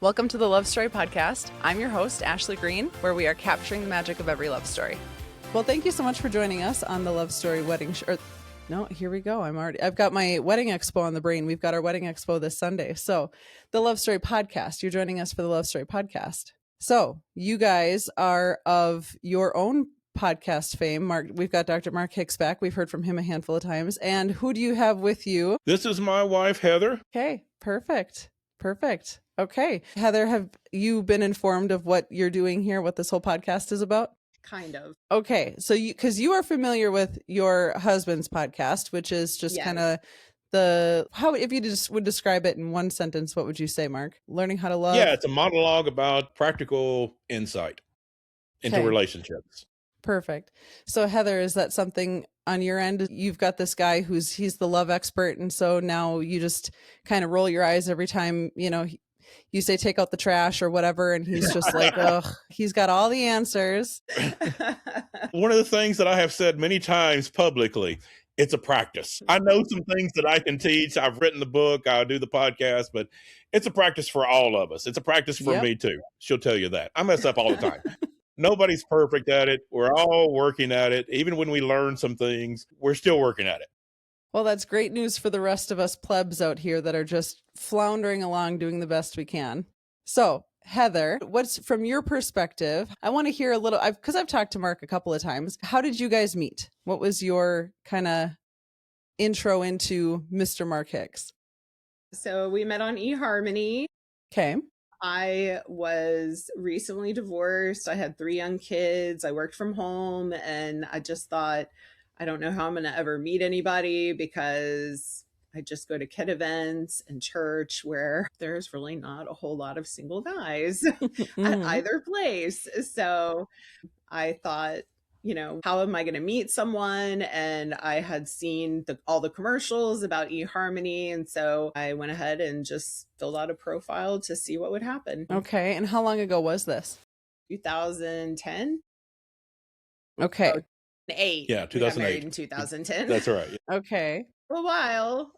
Welcome to the Love Story Podcast. I'm your host, Ashley Green, where we are capturing the magic of every love story. Well, thank you so much for joining us on the Love Story wedding No, here we go. I've got my wedding expo on the brain. We've got our wedding expo this Sunday. So the Love Story Podcast, you're joining us for the Love Story Podcast. So you guys are of your own podcast fame. Mark, we've got Dr. Mark Hicks back. We've heard from him a handful of times. And who do you have with you? This is my wife, Heather. Okay, perfect. Okay. Heather, have you been informed of what you're doing here, what this whole podcast is about? Kind of. Okay. So because you are familiar with your husband's podcast, which is just kind of if you just would describe it in one sentence, what would you say, Mark? Learning how to love? Yeah, it's a monologue about practical insight into relationships. Perfect. So Heather, is that something on your end? You've got this guy he's the love expert. And so now you just kind of roll your eyes every time, you say, take out the trash or whatever. And he's just like, oh, he's got all the answers. One of the things that I have said many times publicly, it's a practice. I know some things that I can teach. I've written the book, I do the podcast, but it's a practice for all of us. It's a practice for me too. She'll tell you that. I mess up all the time. Nobody's perfect at it. We're all working at it. Even when we learn some things, we're still working at it. Well, that's great news for the rest of us plebs out here that are just floundering along, doing the best we can. So, Heather, what's from your perspective? I want to hear a little, because I've talked to Mark a couple of times. How did you guys meet? What was your kind of intro into Mr. Mark Hicks? So we met on eHarmony. Okay. I was recently divorced. I had 3 young kids. I worked from home, and I just thought, I don't know how I'm going to ever meet anybody because I just go to kid events and church where there's really not a whole lot of single guys at either place. So I thought, how am I going to meet someone? And I had seen all the commercials about eHarmony. And so I went ahead and just filled out a profile to see what would happen. Okay. And how long ago was this? 2010. Okay. 8. Yeah, 2008. We got married in 2010. That's right. Okay. A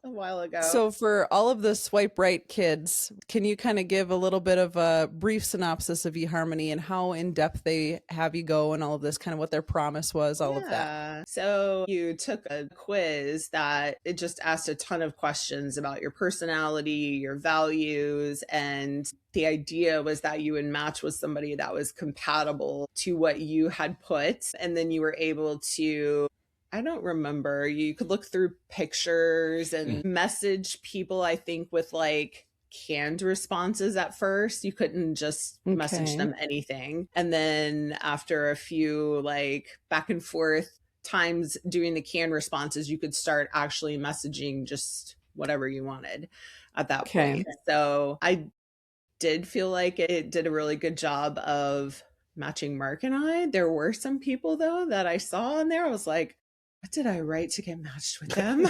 while ago. So for all of the swipe right kids, can you kind of give a little bit of a brief synopsis of eHarmony and how in depth they have you go and all of this, kind of what their promise was, all of that? So you took a quiz that it just asked a ton of questions about your personality, your values, and the idea was that you would match with somebody that was compatible to what you had put. And then you were able to, I don't remember, you could look through pictures and message people, I think, with like canned responses at first. You couldn't just message them anything. And then after a few like back and forth times doing the canned responses, you could start actually messaging just whatever you wanted at that point. So I did feel like it did a really good job of matching Mark and I. There were some people though that I saw on there. I was like, what did I write to get matched with them?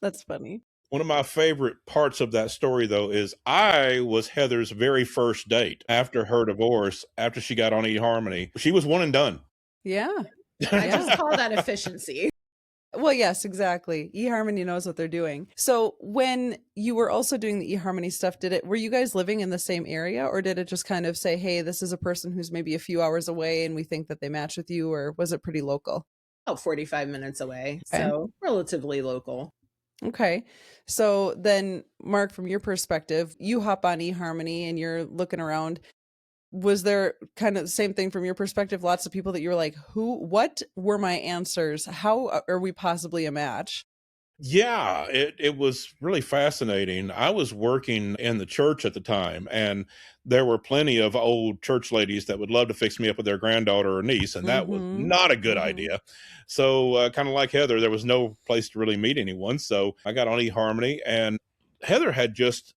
That's funny. One of my favorite parts of that story, though, is I was Heather's very first date after her divorce, after she got on eHarmony. She was one and done. Yeah. I just call that efficiency. Well, yes, exactly. eHarmony knows what they're doing. So when you were also doing the eHarmony stuff, were you guys living in the same area, or did it just kind of say, hey, this is a person who's maybe a few hours away and we think that they match with you, or was it pretty local? Oh, 45 minutes away. Okay. So relatively local. Okay. So then, Mark, from your perspective, you hop on eHarmony and you're looking around. Was there kind of the same thing from your perspective? Lots of people that you were like, what were my answers? How are we possibly a match? Yeah, it was really fascinating. I was working in the church at the time, and there were plenty of old church ladies that would love to fix me up with their granddaughter or niece, and that was not a good idea. So kind of like Heather, there was no place to really meet anyone. So I got on eHarmony, and Heather had just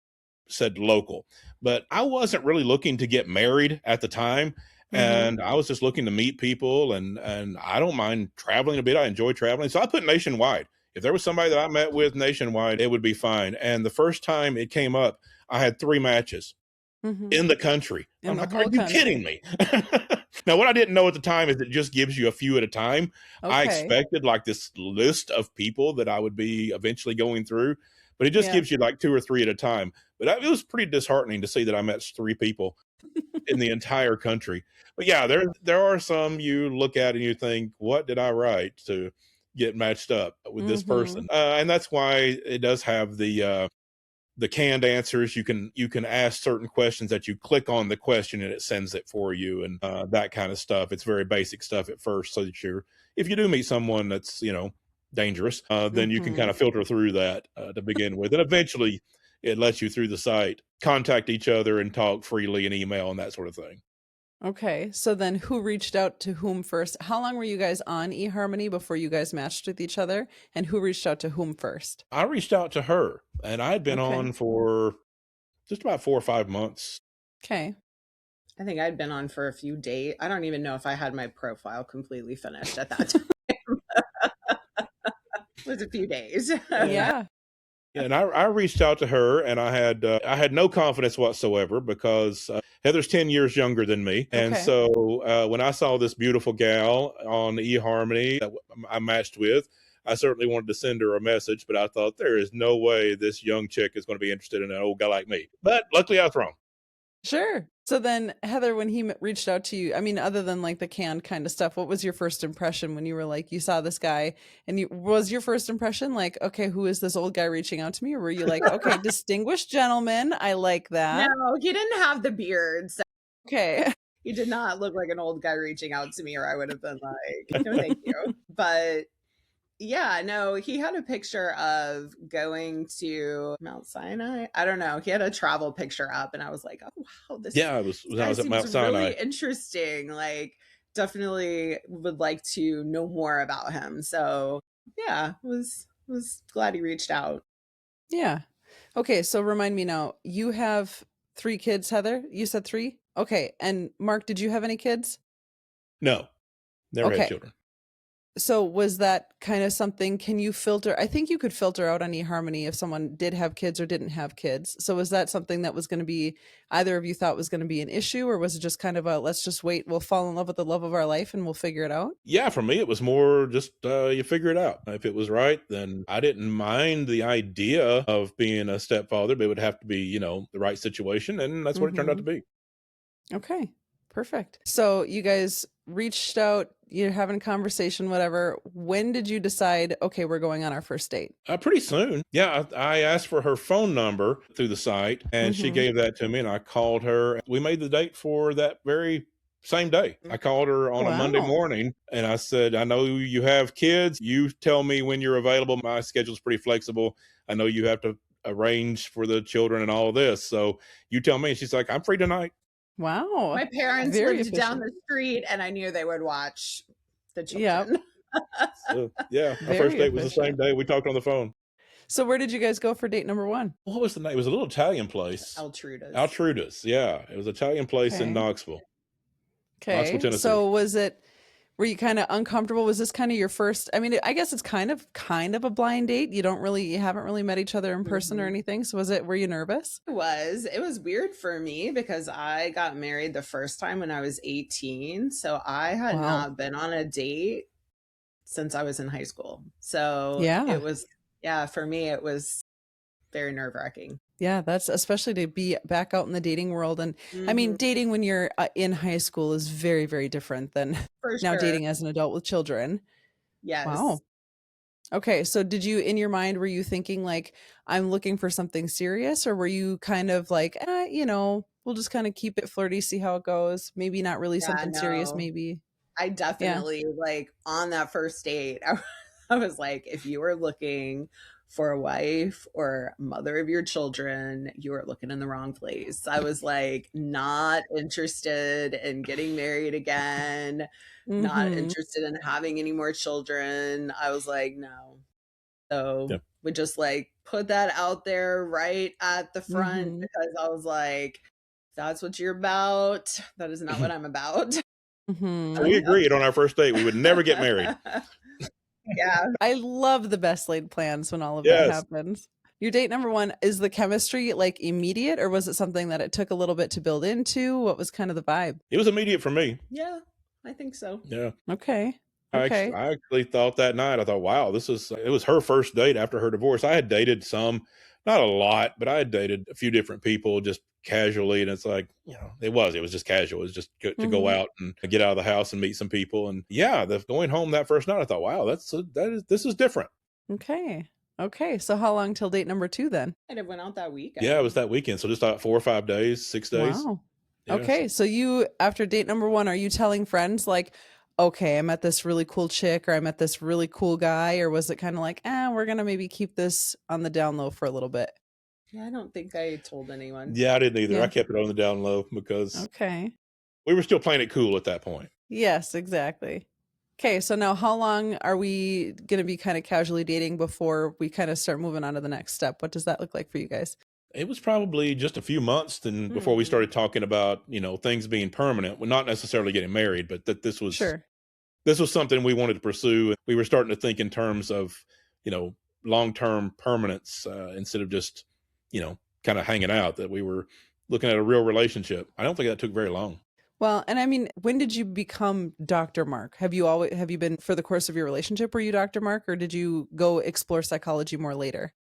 said local, but I wasn't really looking to get married at the time. And I was just looking to meet people, and I don't mind traveling a bit. I enjoy traveling. So I put nationwide. If there was somebody that I met with nationwide, it would be fine. And the first time it came up, I had 3 matches in the country. I'm like, are you kidding me? Now, what I didn't know at the time is it just gives you a few at a time. I expected like this list of people that I would be eventually going through, but it just Yeah. gives you like 2 or 3 at a time. But it was pretty disheartening to see that I met 3 people in the entire country. But yeah, there are some you look at and you think, what did I write to get matched up with this person? And that's why it does have the canned answers. You can ask certain questions that you click on the question and it sends it for you, and that kind of stuff. It's very basic stuff at first, so that if you do meet someone that's dangerous, then you can kind of filter through that to begin with, and eventually it lets you through the site contact each other and talk freely and email and that sort of thing. Okay. So then who reached out to whom first? How long were you guys on eHarmony before you guys matched with each other? And who reached out to whom first? I reached out to her, and I'd been Okay. on for just about 4 or 5 months. Okay. I think I'd been on for a few days. I don't even know if I had my profile completely finished at that time. It was a few days. Yeah. And I reached out to her, and I had no confidence whatsoever because Heather's 10 years younger than me. And Okay. so when I saw this beautiful gal on eHarmony that I matched with, I certainly wanted to send her a message, but I thought there is no way this young chick is going to be interested in an old guy like me. But luckily I was wrong. Sure. So then, Heather, when he reached out to you, I mean, other than like the canned kind of stuff, what was your first impression when you were like, you saw this guy and was your first impression like, okay, who is this old guy reaching out to me? Or were you like, okay, distinguished gentleman, I like that. No, he didn't have the beard. So Okay. he did not look like an old guy reaching out to me, or I would have been like, no, thank you. But yeah, no, he had a picture of going to Mount Sinai. I don't know. He had a travel picture up, and I was like, oh, wow, this Yeah, I was guy at Mount seems Sinai. really interesting. Like, definitely would like to know more about him. So yeah, was glad he reached out. Yeah. Okay. So remind me now, you have 3 kids, Heather? You said 3? Okay. And Mark, did you have any kids? No, never had Okay. children. So was that kind of something, can you filter? I think you could filter out on eHarmony if someone did have kids or didn't have kids. So was that something that was going to be, either of you thought was going to be an issue, or was it just kind of a, let's just wait, we'll fall in love with the love of our life and we'll figure it out? Yeah, for me, it was more just you figure it out. If it was right, then I didn't mind the idea of being a stepfather, but it would have to be, the right situation. And that's what it turned out to be. Okay, perfect. So you guys reached out, you're having a conversation, whatever. When did you decide, okay, we're going on our first date? Pretty soon. Yeah, I asked for her phone number through the site, and she gave that to me, and I called her. We made the date for that very same day. I called her on a Monday morning, and I said, I know you have kids. You tell me when you're available. My schedule's pretty flexible. I know you have to arrange for the children and all of this. So you tell me. And she's like, I'm free tonight. Wow. My parents Very lived down efficient. the street, and I knew they would watch the children. So, yeah, our Very first date was the same efficient. day. We talked on the phone. So where did you guys go for date number 1? What was the name? It was a little Italian place. Altruda's. Yeah. It was an Italian place in Okay. Knoxville. Okay. Knoxville, Tennessee. So were you kind of uncomfortable? Was this kind of your first, I mean, I guess it's kind of a blind date. You haven't really met each other in person or anything. So were you nervous? It was weird for me because I got married the first time when I was 18. So I had not been on a date since I was in high school. So it was, for me, it was very nerve-wracking. Yeah, that's especially to be back out in the dating world. And I mean, dating when you're in high school is very, very different than now dating as an adult with children. Yes. Wow. Okay. So in your mind, were you thinking like, I'm looking for something serious, or were you kind of like, we'll just kind of keep it flirty, see how it goes. Maybe not really something serious, maybe. I definitely like on that first date, I was like, if you are looking for a wife or mother of your children, you are looking in the wrong place. I was like, not interested in getting married again, not interested in having any more children. I was like, no. So we just like put that out there right at the front because I was like, that's what you're about. That is not what I'm about. So we agreed on our first date we would never get married. Yeah. I love the best laid plans when all of that happens. Your date number 1, is the chemistry like immediate, or was it something that it took a little bit to build into? What was kind of the vibe? It was immediate for me. Yeah, I think so. Yeah. Okay. I actually thought that night, I thought, wow, it was her first date after her divorce. I had dated some Not a lot, but I had dated a few different people just casually, and it's like, it was just casual. It was just to go out and get out of the house and meet some people. And yeah, going home that first night, I thought, wow, this is different. Okay. So how long till date number 2 then? Kind of went out that week. Yeah, it was that weekend. So just 4 or 5 days, 6 days. Wow. Yeah, okay. So you, after date number 1, are you telling friends like, okay, I met this really cool chick or I met this really cool guy? Or was it kind of like, we're going to maybe keep this on the down low for a little bit? Yeah, I don't think I told anyone. Yeah, I didn't either. Yeah. I kept it on the down low because Okay. we were still playing it cool at that point. Yes, exactly. Okay, so now how long are we going to be kind of casually dating before we kind of start moving on to the next step? What does that look like for you guys? It was probably just a few months before we started talking about, things being permanent. Well, not necessarily getting married, but that this was Sure. This was something we wanted to pursue. We were starting to think in terms of, long-term permanence instead of just, kind of hanging out, that we were looking at a real relationship. I don't think that took very long. Well, and I mean, when did you become Dr. Mark? Have you been for the course of your relationship, were you Dr. Mark, or did you go explore psychology more later?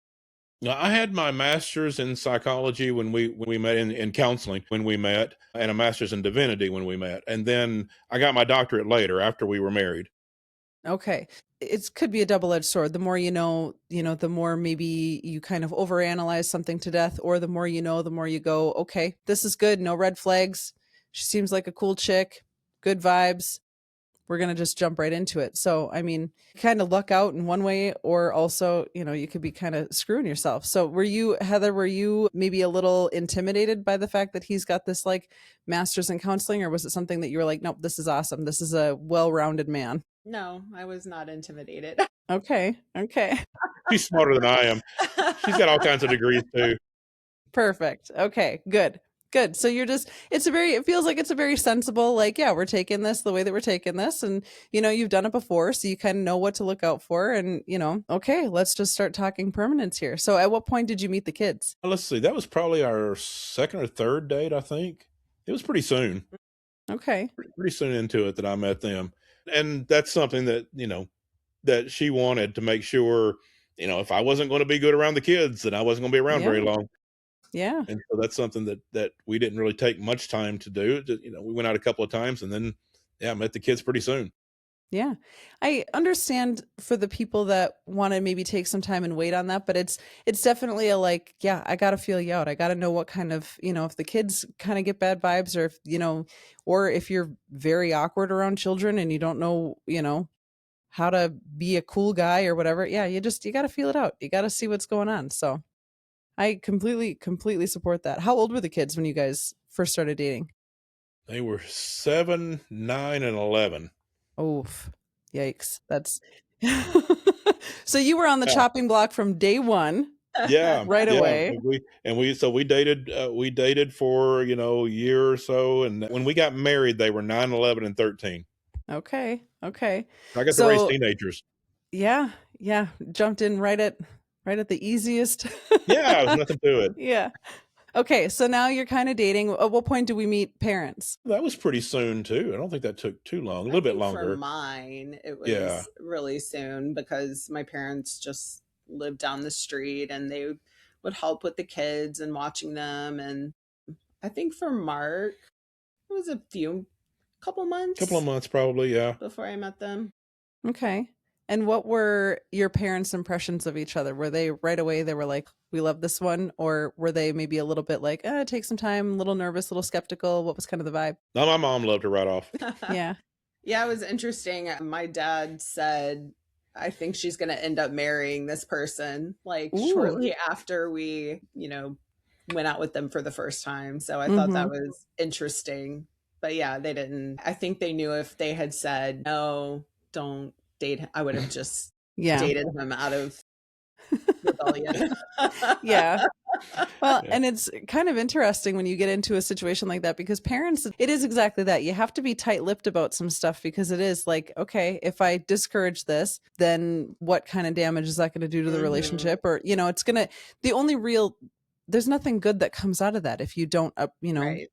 Now, I had my master's in psychology when we met in counseling when we met, and a master's in divinity when we met. And then I got my doctorate later after we were married. Okay. It could be a double-edged sword. The more you know, the more maybe you kind of overanalyze something to death, or the more you know, the more you go, okay, this is good. No red flags. She seems like a cool chick. Good vibes. We're going to just jump right into it. So, I mean, kind of luck out in one way, or also, you could be kind of screwing yourself. So Heather, were you maybe a little intimidated by the fact that he's got this like master's in counseling, or was it something that you were like, nope, this is awesome. This is a well-rounded man? No, I was not intimidated. Okay. She's smarter than I am. She's got all kinds of degrees too. Perfect. Okay, good. So it feels like it's a very sensible, like, yeah, we're taking this the way that we're taking this. And, you've done it before, so you kind of know what to look out for. And, okay, let's just start talking permanence here. So at what point did you meet the kids? Well, let's see. That was probably our second or third date, I think. It was pretty soon. Okay. Pretty soon into it that I met them. And that's something that, that she wanted to make sure, if I wasn't going to be good around the kids, then I wasn't going to be around very long. Yeah. And so that's something that we didn't really take much time to do. We went out a couple of times and then, met the kids pretty soon. Yeah. I understand for the people that want to maybe take some time and wait on that, but it's definitely a like, yeah, I got to feel you out. I got to know what kind of, if the kids kind of get bad vibes, or if, or if you're very awkward around children and you don't know, how to be a cool guy or whatever. Yeah. You got to feel it out. You got to see what's going on. So I completely support that. How old were the kids when you guys first started dating? They were 7, 9, and 11. Oof. Yikes. That's so you were on the chopping block from day one. Yeah. Right away. We dated for, a year or so. And when we got married, they were 9, 11, and 13. Okay. I got to raise teenagers. Yeah. Jumped in right at the easiest. Yeah, there's nothing to it. Yeah. Okay, so now you're kind of dating. At what point do we meet parents? That was pretty soon too. I don't think that took too long. A little bit longer. For mine, it was really soon because my parents just lived down the street and they would help with the kids and watching them. And I think for Mark, it was couple of months probably, yeah, before I met them. Okay. And what were your parents' impressions of each other? Were they right away, they were like, we love this one? Or were they maybe a little bit like, take some time, a little nervous, a little skeptical? What was kind of the vibe? No, my mom loved her right off. Yeah. Yeah, it was interesting. My dad said, I think she's going to end up marrying this person, like shortly after we, went out with them for the first time. So I thought that was interesting. But yeah, they didn't. I think they knew if they had said, no, don't date him, I would have just dated him out of rebellion. Yeah. Well, and it's kind of interesting when you get into a situation like that, because parents, it is exactly that. You have to be tight-lipped about some stuff, because it is like, okay, if I discourage this, then what kind of damage is that going to do to the relationship? Or, it's going to, there's nothing good that comes out of that if you don't, Right.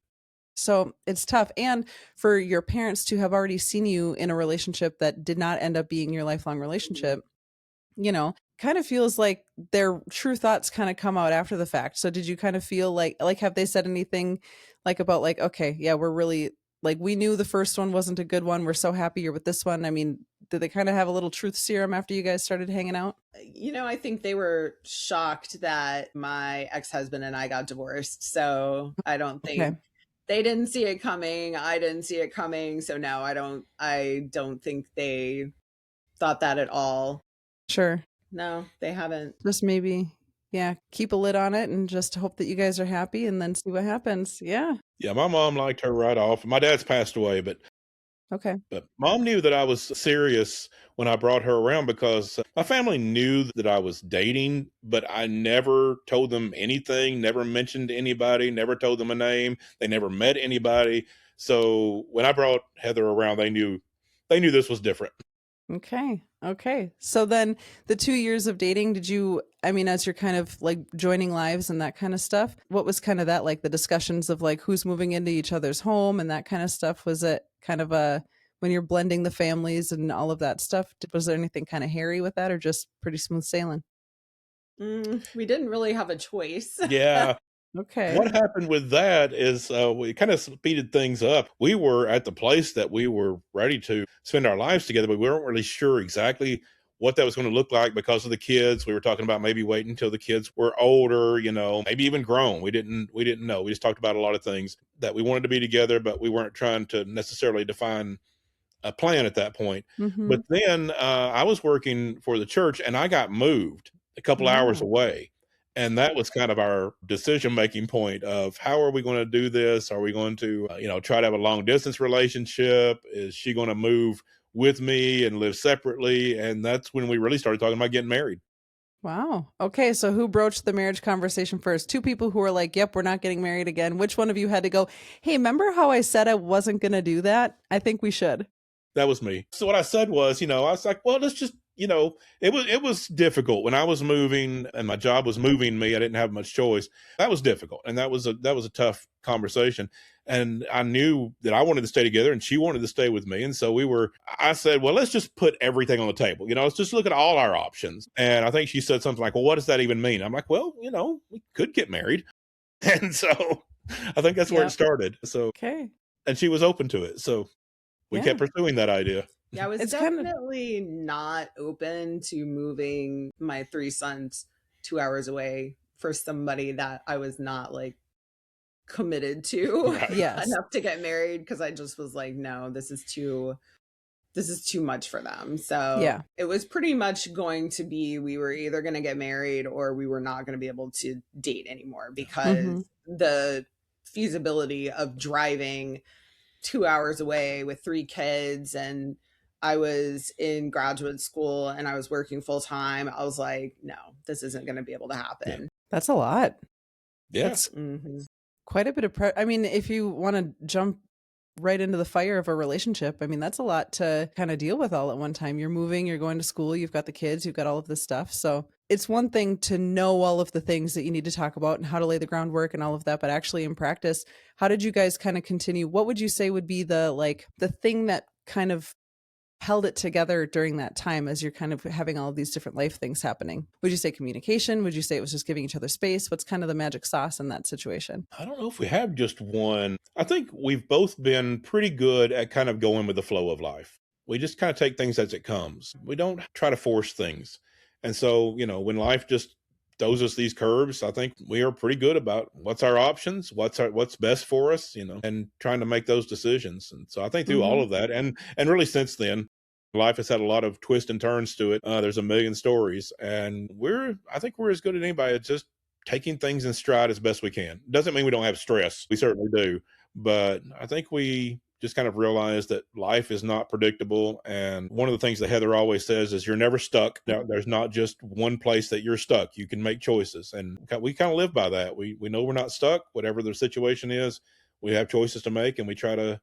So it's tough. And for your parents to have already seen you in a relationship that did not end up being your lifelong relationship, kind of feels like their true thoughts kind of come out after the fact. So did you kind of feel like have they said anything like about like, okay, yeah, we're really like, we knew the first one wasn't a good one. We're so happy you're with this one. I mean, did they kind of have a little truth serum after you guys started hanging out? I think they were shocked that my ex-husband and I got divorced. So I don't think Okay. they didn't see it coming. I didn't see it coming. So no, I don't think they thought that at all. Sure. No, they haven't. Just maybe, yeah, keep a lid on it and just hope that you guys are happy and then see what happens. Yeah. Yeah, my mom liked her right off. My dad's passed away, Okay. but mom knew that I was serious when I brought her around because my family knew that I was dating, but I never told them anything, never mentioned anybody, never told them a name. They never met anybody. So when I brought Heather around, they knew this was different. Okay. Okay. So then the 2 years of dating, did you, I mean, as you're kind of like joining lives and that kind of stuff, what was kind of that like the discussions of like who's moving into each other's home and that kind of stuff? Was it kind of when you're blending the families and all of that stuff, was there anything kind of hairy with that or just pretty smooth sailing? We didn't really have a choice. Yeah. Okay. What happened with that is we kind of speeded things up. We were at the place that we were ready to spend our lives together, but we weren't really sure exactly what that was going to look like because of the kids. We were talking about maybe waiting until the kids were older, maybe even grown. We didn't know. We just talked about a lot of things that we wanted to be together, but we weren't trying to necessarily define a plan at that point. Mm-hmm. But then I was working for the church and I got moved a couple hours Wow. away. And that was kind of our decision-making point of how are we going to do this? Are we going to, try to have a long distance relationship? Is she going to move with me and live separately? And that's when we really started talking about getting married. Wow. Okay. So who broached the marriage conversation first? Two people who were like, yep, we're not getting married again. Which one of you had to go, hey, remember how I said I wasn't going to do that? I think we should. That was me. So what I said was, I was like, well, let's just, it was difficult when I was moving and my job was moving me. I didn't have much choice. That was difficult. And that was a tough conversation. And I knew that I wanted to stay together and she wanted to stay with me. And so I said, well, let's just put everything on the table. Let's just look at all our options. And I think she said something like, well, what does that even mean? I'm like, well, we could get married. And so I think that's where it started. So, okay. And she was open to it. So we kept pursuing that idea. Yeah, I was definitely not open to moving my 3 sons 2 hours away for somebody that I was not like committed to enough to get married, because I just was like, no, this is too much for them. So it was pretty much going to be, we were either going to get married or we were not going to be able to date anymore, because the feasibility of driving 2 hours away with 3 kids, and I was in graduate school and I was working full time. I was like, no, this isn't going to be able to happen. That's a lot. Yeah. That's quite a bit of I mean, if you want to jump right into the fire of a relationship, I mean, that's a lot to kind of deal with all at one time. You're moving, you're going to school, you've got the kids, you've got all of this stuff. So it's one thing to know all of the things that you need to talk about and how to lay the groundwork and all of that, but actually in practice, how did you guys kind of continue? What would you say would be the thing that kind of held it together during that time as you're kind of having all of these different life things happening? Would you say communication? Would you say it was just giving each other space? What's kind of the magic sauce in that situation? I don't know if we have just one. I think we've both been pretty good at kind of going with the flow of life. We just kind of take things as it comes. We don't try to force things. And so, when life just throws us these curves, I think we are pretty good about what's our options, what's best for us, and trying to make those decisions. And so I think through all of that, and really since then, life has had a lot of twists and turns to it. There's a million stories, and I think we're as good as anybody at just taking things in stride as best we can. Doesn't mean we don't have stress. We certainly do. But I think we just kind of realize that life is not predictable. And one of the things that Heather always says is you're never stuck. Now, there's not just one place that you're stuck. You can make choices. And we kind of live by that. We know we're not stuck. Whatever the situation is, we have choices to make, and we try to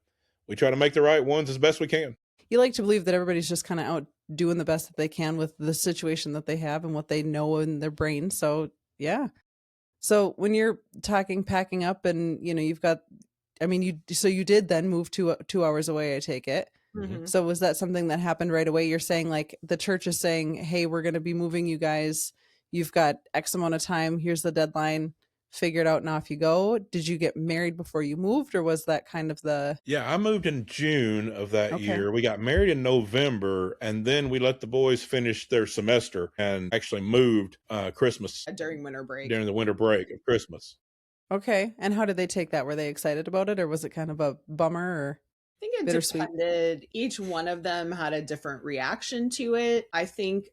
make the right ones as best we can. You like to believe that everybody's just kind of out doing the best that they can with the situation that they have and what they know in their brain. So, yeah. So when you're talking packing up and, you've got, I mean, you did then move 2 hours away, I take it. Mhm. So was that something that happened right away? You're saying like the church is saying, hey, we're going to be moving you guys. You've got X amount of time. Here's the deadline. Figure it out and off you go. Did you get married before you moved, or was that kind of the Yeah, I moved in June of that okay? year. We got married in November, and then we let the boys finish their semester and actually moved Christmas During winter break. during the winter break of Christmas. Okay. And how did they take that? Were they excited about it, or was it kind of a bummer or I think it bittersweet? depended. Each one of them had a different reaction to it. I think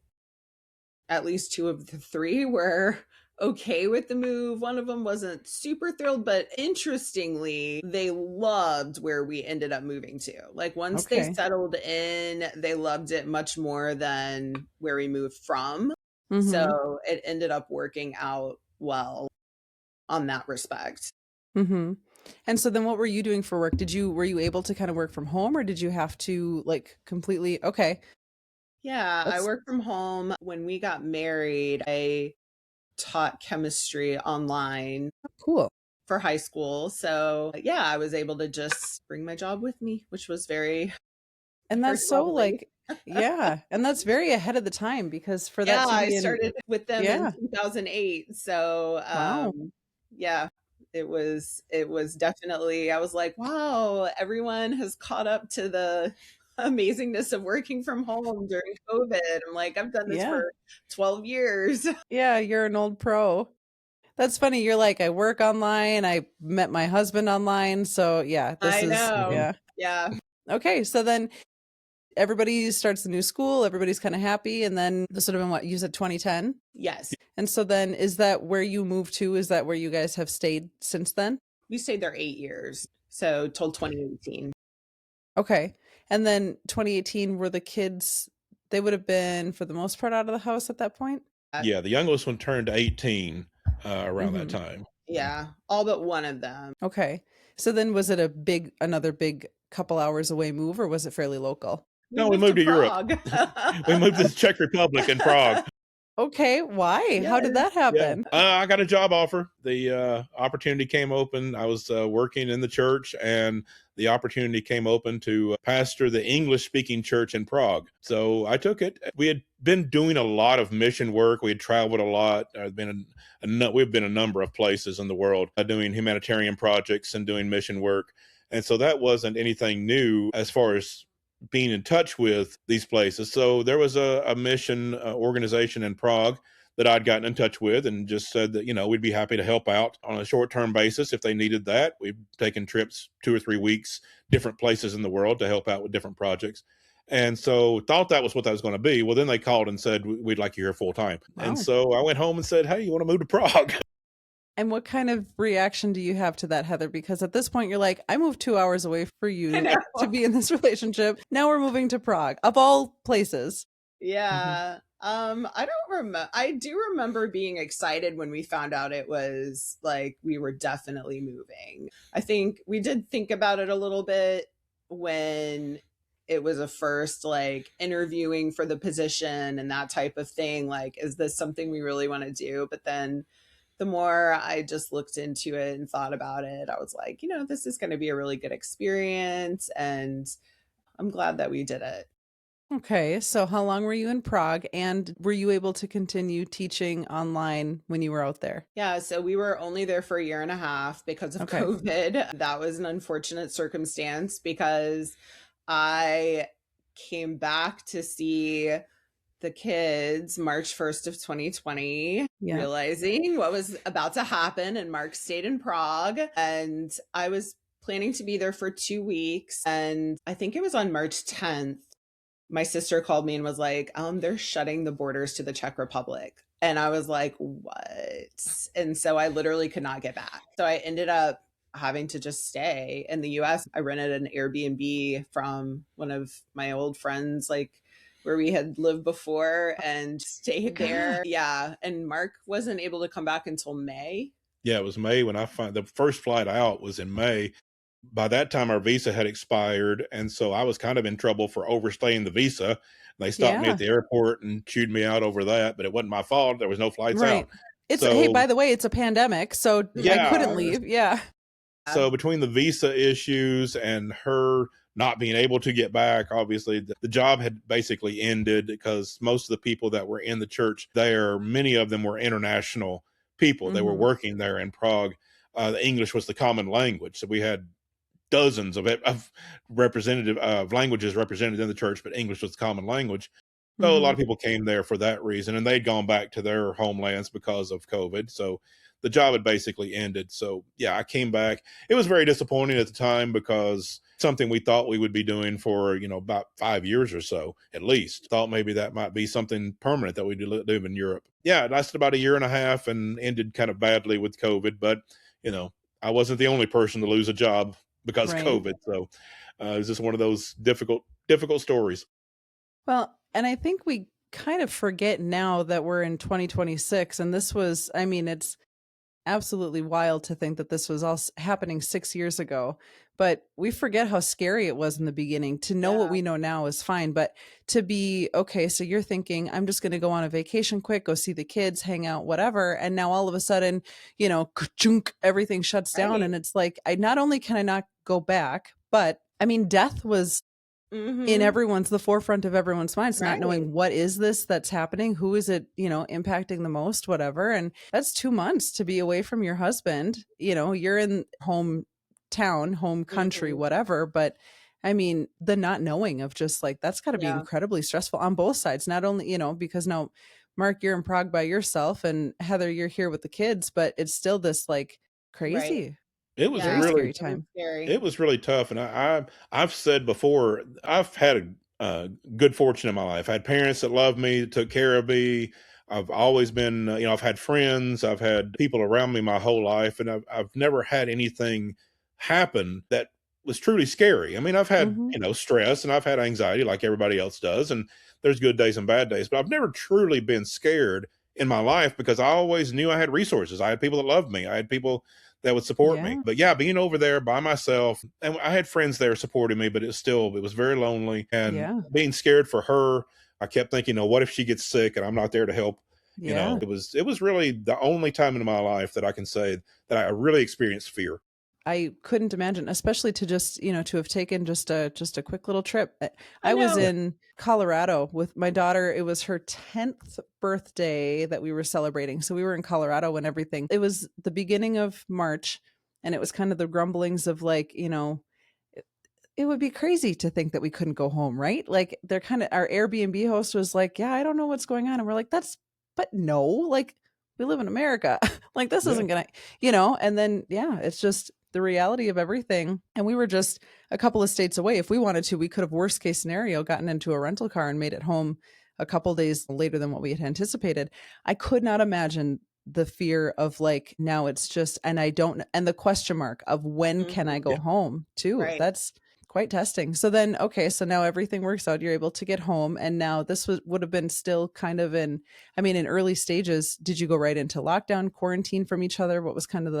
at least two of the three were okay with the move. One of them wasn't super thrilled, but interestingly, they loved where we ended up moving to. Like once they Okay. settled in, they loved it much more than where we moved from. Mm-hmm. So it ended up working out well on that respect. Mm-hmm. And so then what were you doing for work? Were you able to kind of work from home, or did you have to like completely okay. Yeah, I That's work from home. When we got married, I taught chemistry online cool. for high school. So, yeah, I was able to just bring my job with me, which was very, And very that's so lovely. like yeah. And that's very ahead of the time because for that Yeah, to I be in started with them in yeah. 2008. So, Wow. yeah, it was definitely I was like, wow, everyone has caught up to the amazingness of working from home during COVID. I'm like, I've done this Yeah. for 12 years. Yeah, you're an old pro. That's funny. You're like, I work online. I met my husband online. So yeah, this I is know. Mhm. yeah. Yeah. Okay. So then everybody starts the new school, everybody's kind of happy. And then this would have been what you said 2010. Yes. And so then is that where you moved to? Is that where you guys have stayed since then? We stayed there 8 years. So till 2018. Okay. And then 2018 were the kids, they would have been for the most part out of the house at that point? Yeah, the youngest one turned 18 around that Mm-hmm. time. Yeah. All but one of them. Okay. So then was it another big couple hours away move, or was it fairly local? We No, we moved to moved to Europe. Prague. We moved to the Czech Republic and Prague. Okay. Why? How did Yes. that Yeah, happen? I got a job offer. The opportunity came open. I was working in the church, and the opportunity came open to pastor the English-speaking church in Prague. So I took it. We had been doing a lot of mission work. We had traveled a lot. We've been a number of places in the world doing humanitarian projects and doing mission work, and so that wasn't anything new as far as being in touch with these places. So there was a mission organization in Prague that I'd gotten in touch with and just said that, we'd be happy to help out on a short-term basis if they needed that. We've taken trips 2 or 3 weeks, different places in the world to help out with different projects. And so thought that was what that was going to be. Well, then they called and said, we'd like you here full time. And Wow. so I went home and said, hey, you want to move to Prague? And what kind of reaction do you have to that, Heather? Because at this point, you're like, I moved 2 hours away for I you know. to be in this relationship. Now we're moving to Prague, of all places. Yeah. I don't remember. I do remember being excited when we found out it was like we were definitely moving. I think we did think about it a little bit when it was a first like interviewing for the position and that type of thing. Like, is this something we really want to do? But then the more I just looked into it and thought about it, I was like, this is going to be a really good experience. And I'm glad that we did it. Okay, so how long were you in Prague, and were you able to continue teaching online when you were out there? Yeah, so we were only there for a year and a half because of Okay. COVID. That was an unfortunate circumstance because I came back to see the kids March 1st of 2020, Yeah. realizing what was about to happen. And Mark stayed in Prague, and I was planning to be there for 2 weeks. And I think it was on March 10th. My sister called me and was like, they're shutting the borders to the Czech Republic. And I was like, what? And so I literally could not get back. So I ended up having to just stay in the US. I rented an Airbnb from one of my old friends, like where we had lived before, and stayed there. Yeah. And Mark wasn't able to come back until May. Yeah, it was May when the first flight out was in May. By that time, our visa had expired, and so I was kind of in trouble for overstaying the visa. They stopped me Yeah. at the airport and chewed me out over that, but it wasn't my fault. There was no flights Right. out. Hey, So by the way, it's a pandemic, so I couldn't yeah, leave. Yeah. so between the visa issues and her not being able to get back. Obviously, the job had basically ended because most of the people that were in the church there, many of them were international people. They were working there in Prague. The English was the common language. So we had dozens of representative languages represented in the church, but English was the common language. So a lot of people came there for that reason, and they'd gone back to their homelands because of COVID. So the job had basically ended. So yeah, I came back. It was very disappointing at the time because something we thought we would be doing for, about 5 years or so, at least. Thought maybe that might be something permanent that we do in Europe. Yeah, it lasted about a year and a half and ended kind of badly with COVID. But, I wasn't the only person to lose a job because of COVID. So it was just one of those difficult stories. Well, and I think we kind of forget now that we're in 2026. And this was, it's absolutely wild to think that this was all happening 6 years ago, but we forget how scary it was in the beginning. To know what we know now is fine, but to be okay, so you're thinking, I'm just going to go on a vacation quick, go see the kids, hang out, whatever, and now all of a sudden, ka-chunk, everything shuts down. And it's like, not only can I not go back, but death was in the forefront of everyone's minds, not knowing what is this that's happening, who is it, impacting the most, whatever. And that's 2 months to be away from your husband. You're in hometown, home country, whatever. But the not knowing of just like, that's got to be incredibly stressful on both sides. Not only, because now, Mark, you're in Prague by yourself, and Heather, you're here with the kids, but it's still this like crazy. Right. It was very really scary time. It was really tough, and I've said before, I've had a good fortune in my life. I had parents that loved me, that took care of me. I've always been, I've had friends, I've had people around me my whole life, and I've never had anything happen that was truly scary. I've had stress, and I've had anxiety like everybody else does, and there's good days and bad days, but I've never truly been scared in my life because I always knew I had resources. I had people that loved me. I had people that would support me. But yeah, being over there by myself, and I had friends there supporting me, but it was very lonely, and being scared for her. I kept thinking, what if she gets sick and I'm not there to help? It was really the only time in my life that I can say that I really experienced fear. I couldn't imagine, especially to just, to have taken just a quick little trip. I was in Colorado with my daughter. It was her 10th birthday that we were celebrating. So we were in Colorado when it was the beginning of March, and it was kind of the grumblings of like, it would be crazy to think that we couldn't go home, right? Like our Airbnb host was like, yeah, I don't know what's going on. And we're like, but no, like we live in America. Like this isn't gonna, and then, it's just the reality of everything. And we were just a couple of states away. If we wanted to, we could have, worst case scenario, gotten into a rental car and made it home a couple days later than what we had anticipated. I could not imagine the fear of like, now it's just, and the question mark of when can I go home too? Right. That's quite testing. So then, okay, so now everything works out. You're able to get home. And now this would have been still kind of in early stages. Did you go right into lockdown, quarantine from each other? What was kind of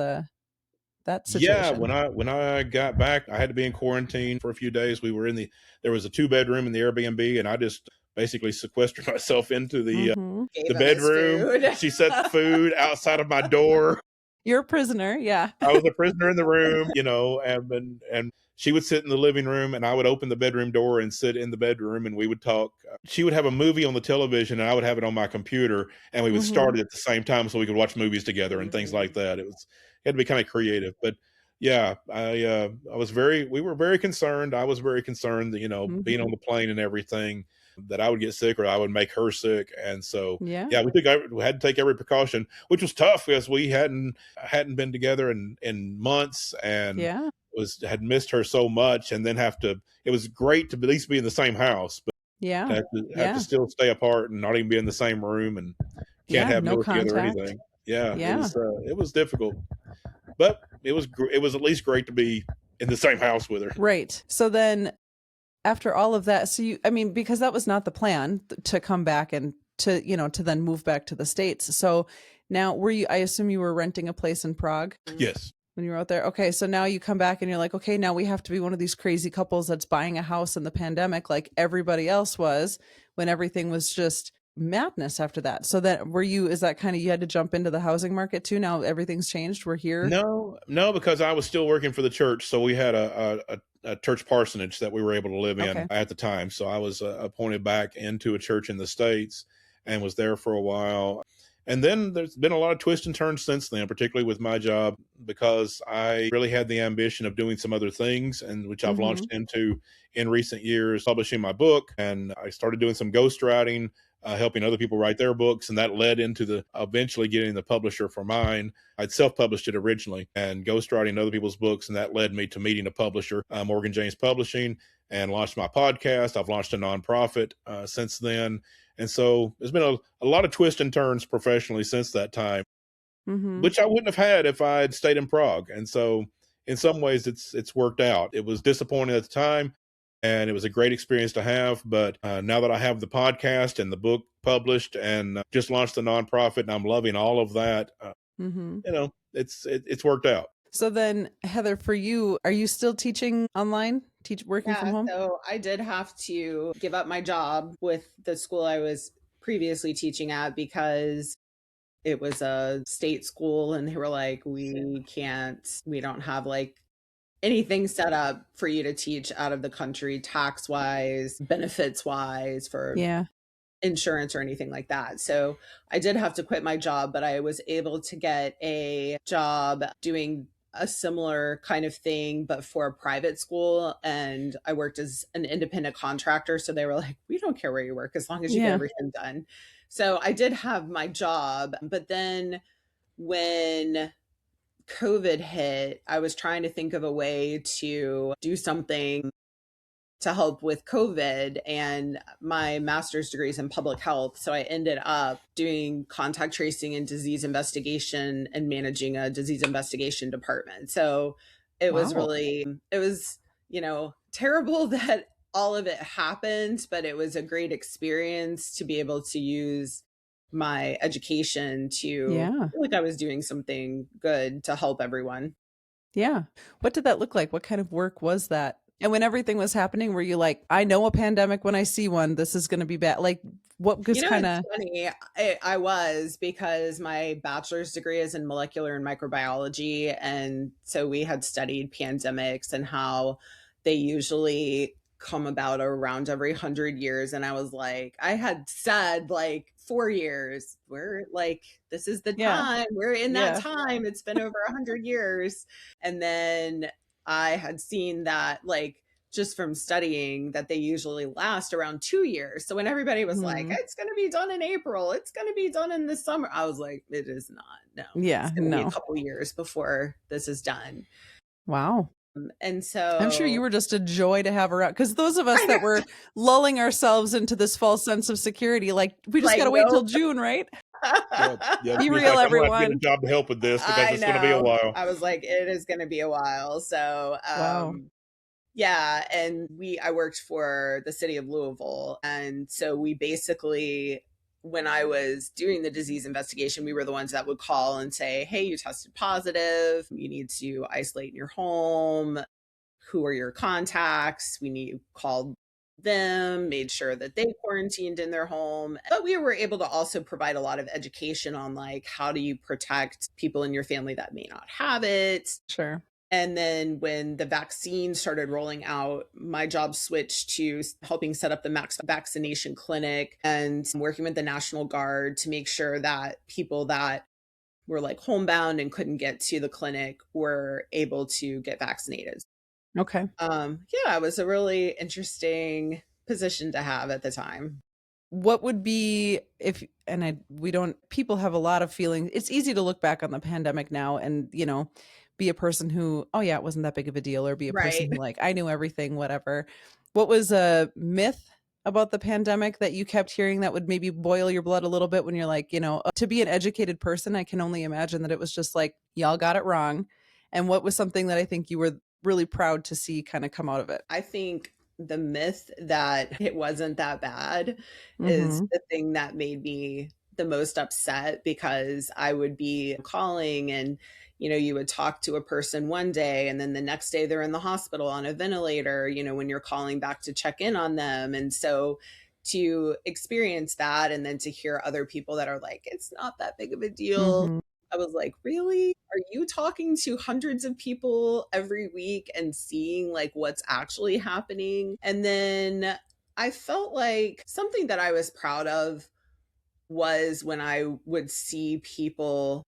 that situation? Yeah, when I got back, I had to be in quarantine for a few days. We were there was a 2-bedroom in the Airbnb, and I just basically sequestered myself into the bedroom. She set the food outside of my door. You're a prisoner, yeah. I was a prisoner in the room, and she would sit in the living room, and I would open the bedroom door and sit in the bedroom, and we would talk. She would have a movie on the television, and I would have it on my computer, and we would start it at the same time so we could watch movies together and things like that. It had to be kind of creative, but yeah, we were very concerned. I was very concerned that, being on the plane and everything, that I would get sick or I would make her sick. And so, we had to take every precaution, which was tough because we hadn't been together in months, and had missed her so much, and then it was great to at least be in the same house, but have to still stay apart and not even be in the same room, and can't have no together or anything. It was difficult, but it was at least great to be in the same house with her. Right. So then after all of that, so because that was not the plan to come back and to then move back to the States. So now I assume you were renting a place in Prague? Yes. When you were out there. Okay. So now you come back and you're like, okay, now we have to be one of these crazy couples that's buying a house in the pandemic like everybody else was, when everything was just madness after that. So then is that kind of, you had to jump into the housing market too? Now everything's changed. We're here. No, because I was still working for the church. So we had a a church parsonage that we were able to live in Okay. at the time. So I was appointed back into a church in the States and was there for a while. And then there's been a lot of twists and turns since then, particularly with my job, because I really had the ambition of doing some other things, and which I've Mm-hmm. launched into in recent years, publishing my book. And I started doing some ghostwriting, helping other people write their books. And that led into the eventually getting the publisher for mine. I'd self-published it originally and ghostwriting other people's books. And that led me to meeting a publisher, Morgan James Publishing, and launched my podcast. I've launched a nonprofit since then. And so there's been a lot of twists and turns professionally since that time, Mm-hmm. which I wouldn't have had if I had stayed in Prague. And so in some ways it's worked out. It was disappointing at the time, and it was a great experience to have. But now that I have the podcast and the book published and just launched the nonprofit, and I'm loving all of that, Mm-hmm. it's worked out. So then, Heather, for you, are you still teaching online, working from Yeah, home? so I did have to give up my job with the school I was previously teaching at because it was a state school and they were like, we don't have like anything set up for you to teach out of the country, tax wise, benefits wise, for Yeah. insurance or anything like that. So I did have to quit my job, but I was able to get a job doing a similar kind of thing, but for a private school. And I worked as an independent contractor. So they were like, we don't care where you work as long as you get Yeah. everything done. So I did have my job. But then when COVID hit, I was trying to think of a way to do something to help with COVID, and my master's degree is in public health. So I ended up doing contact tracing and disease investigation and managing a disease investigation department. So it was Wow. terrible that all of it happened, but it was a great experience to be able to use my education to Yeah. feel like I was doing something good to help everyone. Yeah. What did that look like? What kind of work was that? And when everything was happening, were you like, I know a pandemic when I see one, this is going to be bad? Like, what was kind It's of, funny. I was, because my bachelor's degree is in molecular and microbiology. And so we had studied pandemics and how they usually come about around every 100 years. And I was like, I had said like 4 years. We're like, this is the yeah. time. We're in that Yeah. time. It's been over 100 years. And then I had seen that, like, just from studying, that they usually last around 2 years. So when everybody was like, Mhm. it's going to be done in April, it's going to be done in the summer, I was like, it is not. No, it's Yeah. going to be a No. couple years before this is done. Wow. And I'm sure you so were just a joy to have around, because those of us I that were lulling ourselves into this false sense of security, like, we just like, got to wait till nope. June, right? Yep. Yep. Be He was real, like, I'm going to have to get a everyone. job to help with this because I it's going to be a know. while. I was like, it is going to be a while. So, Wow. yeah, and I worked for the city of Louisville. And so we basically, when I was doing the disease investigation, we were the ones that would call and say, hey, you tested positive. You need to isolate in your home. Who are your contacts? Called them, made sure that they quarantined in their home. But we were able to also provide a lot of education on, like, how do you protect people in your family that may not have it. Sure. And then when the vaccine started rolling out, my job switched to helping set up the max vaccination clinic and working with the National Guard to make sure that people that were like homebound and couldn't get to the clinic were able to get vaccinated. Okay. Yeah, it was a really interesting position to have at the time. What would be people have a lot of feelings. It's easy to look back on the pandemic now and, be a person who, oh yeah, it wasn't that big of a deal, or be a person Right. who, like, I knew everything, whatever. What was a myth about the pandemic that you kept hearing that would maybe boil your blood a little bit when you're like, to be an educated person, I can only imagine that it was just like, y'all got it wrong. And what was something that I think you were really proud to see kind of come out of it? I think the myth that it wasn't that bad is Mm-hmm. the thing that made me the most upset, because I would be calling and, you would talk to a person one day and then the next day they're in the hospital on a ventilator, when you're calling back to check in on them. And so to experience that, and then to hear other people that are like, it's not that big of a deal. Mm-hmm. I was like, really? Are you talking to hundreds of people every week and seeing like what's actually happening? And then I felt like something that I was proud of was when I would see people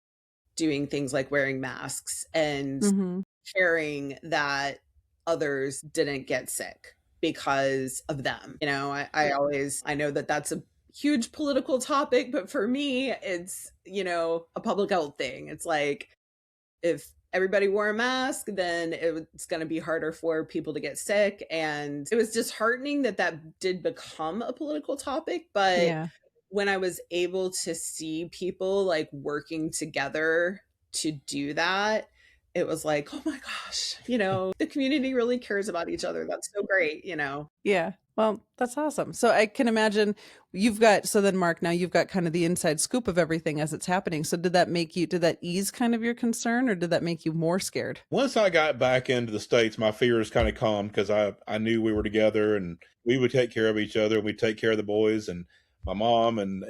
doing things like wearing masks and Mm-hmm. caring that others didn't get sick because of them. I always, I know that that's a huge political topic, but for me, it's, a public health thing. It's like, if everybody wore a mask, then it's going to be harder for people to get sick. And it was disheartening that that did become a political topic. But Yeah. when I was able to see people like working together to do that, it was like, oh my gosh, the community really cares about each other. That's so great. Yeah. Well, that's awesome. So I can imagine so then Mark, now you've got kind of the inside scoop of everything as it's happening. So did that ease kind of your concern, or did that make you more scared? Once I got back into the States, my fears kind of calmed because I knew we were together and we would take care of each other. We'd take care of the boys and my mom. And,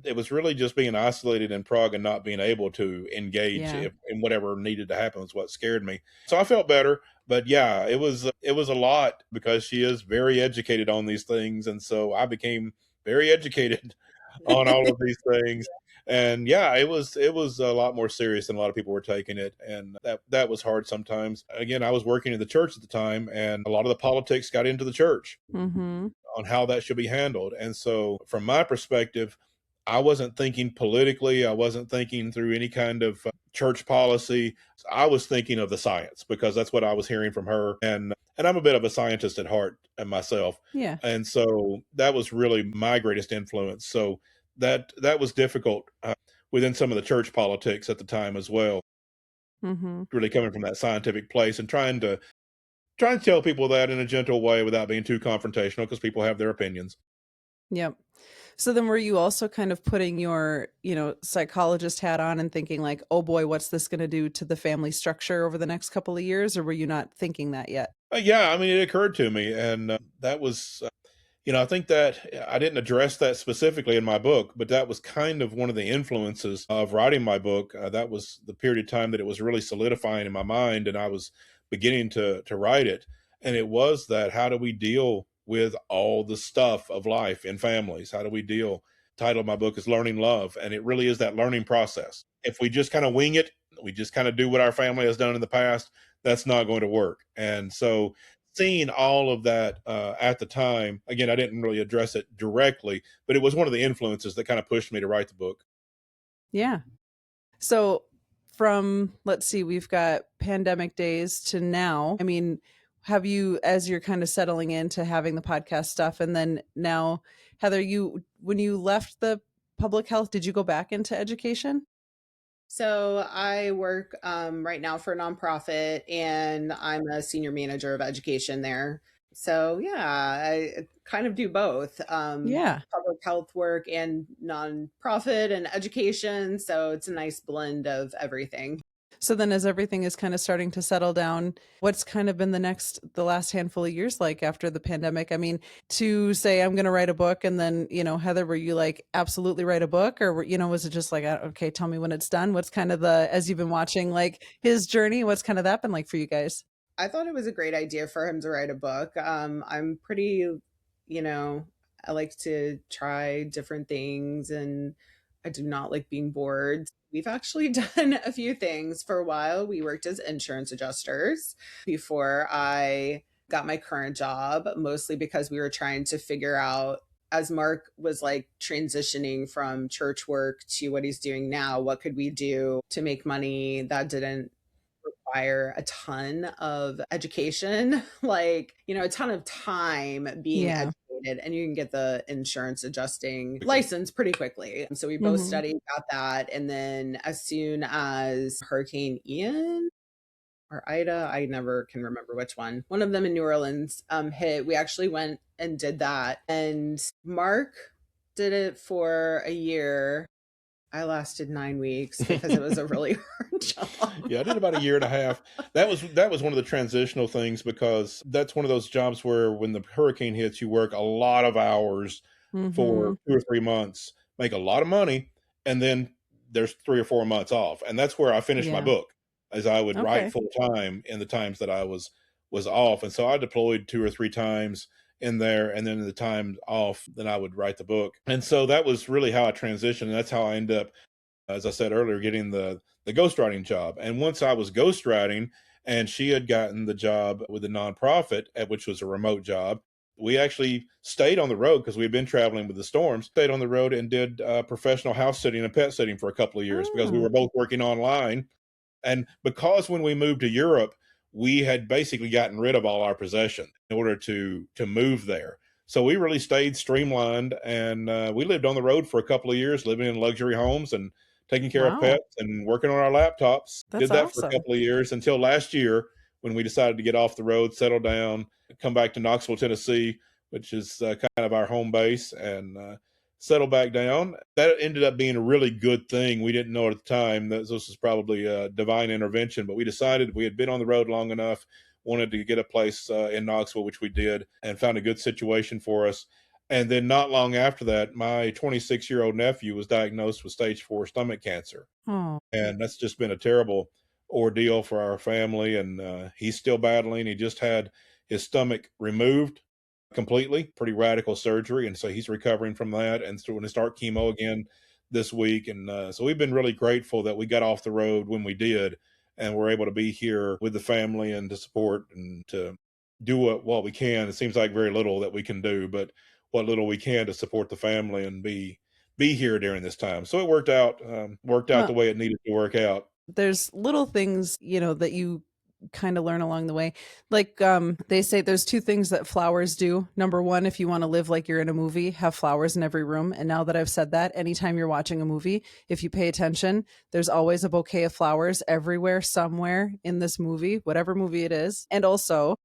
it was really just being isolated in Prague and not being able to engage Yeah. in whatever needed to happen was what scared me. So I felt better. But yeah, it was a lot because she is very educated on these things. And so I became very educated on all of these things. And yeah, it was a lot more serious than a lot of people were taking it, and that was hard sometimes. Again, I was working in the church at the time, and a lot of the politics got into the church Mm-hmm. on how that should be handled. And so, from my perspective, I wasn't thinking politically. I wasn't thinking through any kind of church policy. I was thinking of the science because that's what I was hearing from her, and I'm a bit of a scientist at heart and myself, Yeah. and so that was really my greatest influence. So that was difficult within some of the church politics at the time as well. Mm-hmm. Really coming from that scientific place and trying to tell people that in a gentle way without being too confrontational because people have their opinions. Yep. So then were you also kind of putting your, psychologist hat on and thinking like, oh boy, what's this going to do to the family structure over the next couple of years? Or were you not thinking that yet? Yeah, I mean, it occurred to me, and that was, I think that I didn't address that specifically in my book, but that was kind of one of the influences of writing my book. That was the period of time that it was really solidifying in my mind, and I was beginning to write it. And it was that how do we deal with all the stuff of life in families? How do we deal? Title of my book is Learning Love, and it really is that learning process. If we just kind of wing it, we just kind of do what our family has done in the past, that's not going to work. And so seeing all of that at the time, again, I didn't really address it directly, but it was one of the influences that kind of pushed me to write the book. Yeah. So from, let's see, we've got pandemic days to now. I mean, have you, as you're kind of settling into having the podcast stuff, and then now, Heather, when you left the public health, did you go back into education? So I work right now for a nonprofit, and I'm a senior manager of education there. So yeah, I kind of do both Yeah. public health work and nonprofit and education. So it's a nice blend of everything. So then as everything is kind of starting to settle down, what's kind of been the last handful of years like after the pandemic? I mean, to say I'm going to write a book, and then, Heather, were you like, absolutely write a book? Or, was it just like, okay, tell me when it's done? What's kind of as you've been watching like his journey, what's kind of that been like for you guys? I thought it was a great idea for him to write a book. I'm pretty, I like to try different things, and I do not like being bored. We've actually done a few things. For a while, we worked as insurance adjusters before I got my current job, mostly because we were trying to figure out, as Mark was like transitioning from church work to what he's doing now, what could we do to make money that didn't require a ton of education, like, a ton of time being Yeah. educated, and you can get the insurance adjusting license pretty quickly. So we both Mhm. studied, got that. And then as soon as Hurricane Ian or Ida, I never can remember which one of them in New Orleans hit, we actually went and did that. And Mark did it for a year. I lasted 9 weeks because it was a really hard job. Yeah, I did about a year and a half. That was one of the transitional things because that's one of those jobs where when the hurricane hits, you work a lot of hours for Mhm. 2 or 3 months, make a lot of money, and then there's 3 or 4 months off. And that's where I finished my Yeah. book, as I would write Okay. full time in the times that I was off. And so I deployed 2 or 3 times in there, and then the time off, then I would write the book. And so that was really how I transitioned. And that's how I ended up, as I said earlier, getting the ghostwriting job. And once I was ghostwriting and she had gotten the job with the nonprofit, which was a remote job, we actually stayed on the road because we had been traveling with the storms, stayed on the road and did professional house sitting and pet sitting for a couple of years because we Oh, were both working online. And because when we moved to Europe, we had basically gotten rid of all our possessions in order to move there. So we really stayed streamlined, and we lived on the road for a couple of years, living in luxury homes and taking care of wow. pets and working on our laptops. That's Did that for a awesome. couple of years until last year when we decided to get off the road, settle down, come back to Knoxville, Tennessee, which is kind of our home base, and settle back down. That ended up being a really good thing. We didn't know at the time that this was probably a divine intervention, but we decided we had been on the road long enough, wanted to get a place in Knoxville, which we did, and found a good situation for us. And then not long after that, my 26-year-old nephew was diagnosed with stage 4 stomach cancer. Oh, And that's just been a terrible ordeal for our family. And he's still battling. He just had his stomach removed completely, pretty radical surgery. And so he's recovering from that. And so going to start chemo again this week. And so we've been really grateful that we got off the road when we did and we're able to be here with the family and to support and to do what we can. It seems like very little that we can do, but what little we can to support the family and be here during this time. So it worked out well, the way it needed to work out. there's little things, that you kind of learn along the way. Like they say there's two things that flowers do. Number one, if you want to live like you're in a movie, have flowers in every room. And now that I've said that, anytime you're watching a movie, if you pay attention, there's always a bouquet of flowers everywhere, somewhere in this movie, whatever movie it is. And also,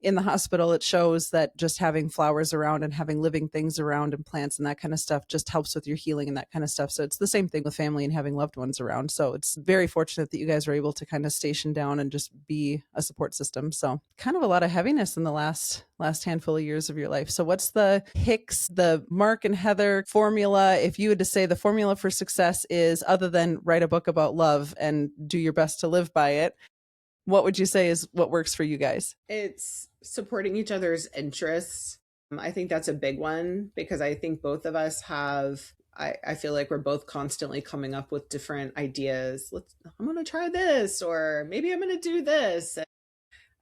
in the hospital, it shows that just having flowers around and having living things around and plants and that kind of stuff just helps with your healing and that kind of stuff. So it's the same thing with family and having loved ones around. So it's very fortunate that you guys are able to kind of station down and just be a support system. So kind of a lot of heaviness in the last handful of years of your life. So what's the Hicks, the Mark and Heather formula? If you had to say the formula for success is, other than write a book about love and do your best to live by it, what would you say is what works for you guys? It's supporting each other's interests. I think that's a big one because I think both of us have, I feel like we're both constantly coming up with different ideas. I'm going to try this, or maybe I'm going to do this.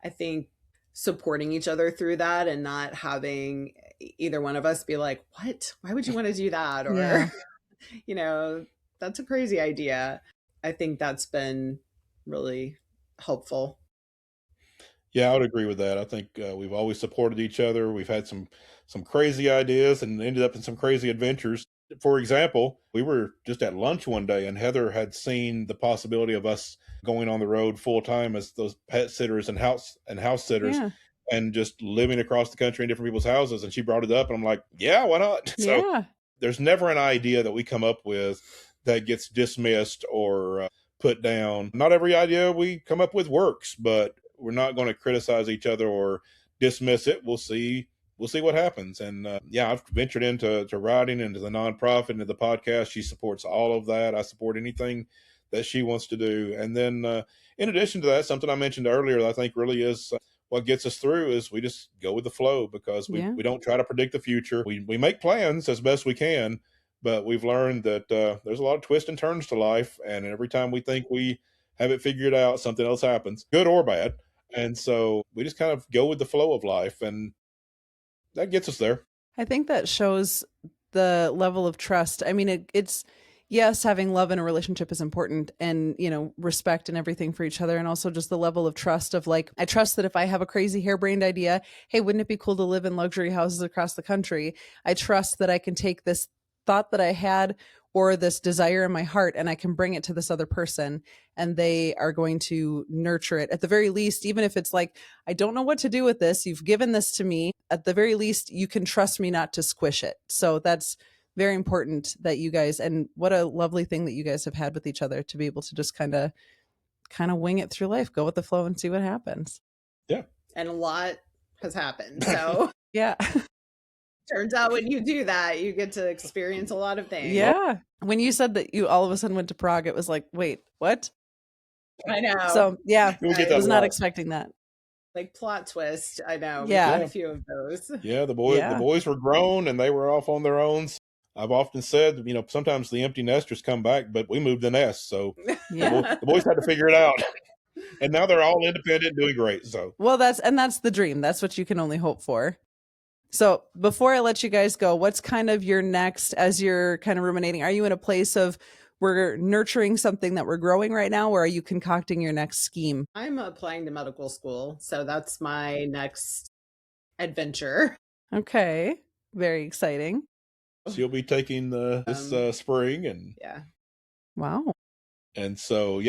I think supporting each other through that and not having either one of us be like, what? Why would you want to do that? Or, Yeah. that's a crazy idea. I think that's been really helpful. Yeah, I would agree with that. I think we've always supported each other. We've had some crazy ideas and ended up in some crazy adventures. For example, we were just at lunch one day, and Heather had seen the possibility of us going on the road full time as those pet sitters and house sitters, Yeah. and just living across the country in different people's houses. And she brought it up, and I'm like, yeah, why not? So Yeah. there's never an idea that we come up with that gets dismissed or put down. Not every idea we come up with works, but we're not going to criticize each other or dismiss it. We'll see what happens. And yeah, I've ventured into writing, into the nonprofit, into the podcast. She supports all of that. I support anything that she wants to do. And then in addition to that, something I mentioned earlier that I think really is what gets us through is we just go with the flow because Yeah. we don't try to predict the future. We make plans as best we can, but we've learned that there's a lot of twists and turns to life. And every time we think we have it figured out, something else happens, good or bad. And so we just kind of go with the flow of life, and that gets us there. I think that shows the level of trust. I mean, it's, yes, having love in a relationship is important, and, respect and everything for each other. And also just the level of trust of, like, I trust that if I have a crazy harebrained idea, hey, wouldn't it be cool to live in luxury houses across the country? I trust that I can take this thought that I had or this desire in my heart and I can bring it to this other person, and they are going to nurture it. At the very least, even if it's like, I don't know what to do with this, you've given this to me, at the very least, you can trust me not to squish it. So that's very important that you guys, and what a lovely thing that you guys have had with each other to be able to just kind of wing it through life, go with the flow and see what happens. Yeah. And a lot has happened. So Yeah. Turns out when you do that, you get to experience a lot of things. Yeah. When you said that you all of a sudden went to Prague, it was like, wait, what? I know. So yeah, You'll get I that was a not lot. expecting that. Like plot twist. I know. We Yeah. got a few of those. Yeah, the Yeah. boys were grown and they were off on their own. I've often said, sometimes the empty nesters come back, but we moved the nest, so Yeah. the boys had to figure it out. And now they're all independent, doing great. So Well, that's the dream. That's what you can only hope for. So before I let you guys go, what's kind of your next, as you're kind of ruminating? Are you in a place of we're nurturing something that we're growing right now, or are you concocting your next scheme? I'm applying to medical school, so that's my next adventure. Okay. Very exciting. so you'll be taking this spring, and Yeah. Wow. and so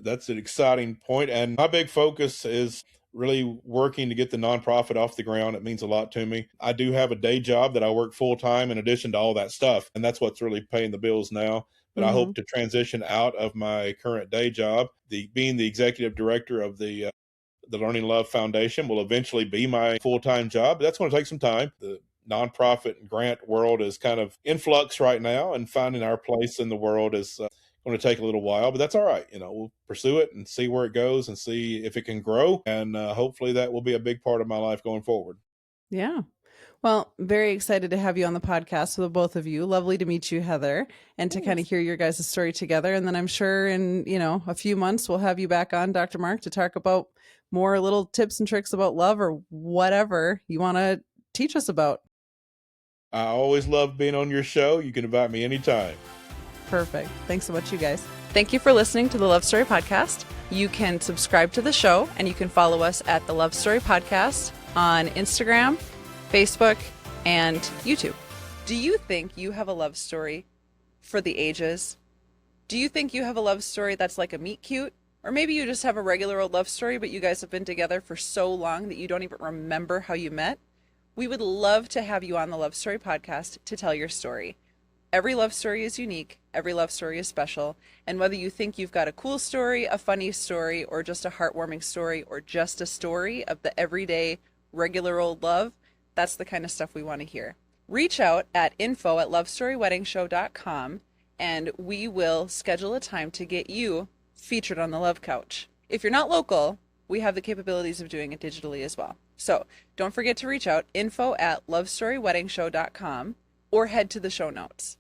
that's an exciting point. And my big focus is really working to get the nonprofit off the ground. It means a lot to me. I do have a day job that I work full time in addition to all that stuff, and that's what's really paying the bills now. But I hope to transition out of my current day job. Being the executive director of the Learning Love Foundation will eventually be my full-time job. That's going to take some time. The nonprofit and grant world is kind of in flux right now, and finding our place in the world is going to take a little while, but that's all right. We'll pursue it and see where it goes and see if it can grow. And hopefully that will be a big part of my life going forward. Yeah. Well, very excited to have you on the podcast with both of you. Lovely to meet you, Heather, and to kind of hear your guys' story together. And then I'm sure in, a few months we'll have you back on, Dr. Mark, to talk about more little tips and tricks about love or whatever you want to teach us about. I always love being on your show. You can invite me anytime. Perfect. Thanks so much, you guys. Thank you for listening to the Love Story Podcast. You can subscribe to the show and you can follow us at the Love Story Podcast on Instagram, Facebook, and YouTube. Do you think you have a love story for the ages? Do you think you have a love story that's like a meet cute? Or maybe you just have a regular old love story, but you guys have been together for so long that you don't even remember how you met? We would love to have you on the Love Story Podcast to tell your story. Every love story is unique. Every love story is special. And whether you think you've got a cool story, a funny story, or just a heartwarming story, or just a story of the everyday, regular old love, that's the kind of stuff we want to hear. Reach out at info@lovestoryweddingshow.com and we will schedule a time to get you featured on the Love Couch. If you're not local, we have the capabilities of doing it digitally as well. So don't forget to reach out, info@lovestoryweddingshow.com, or head to the show notes.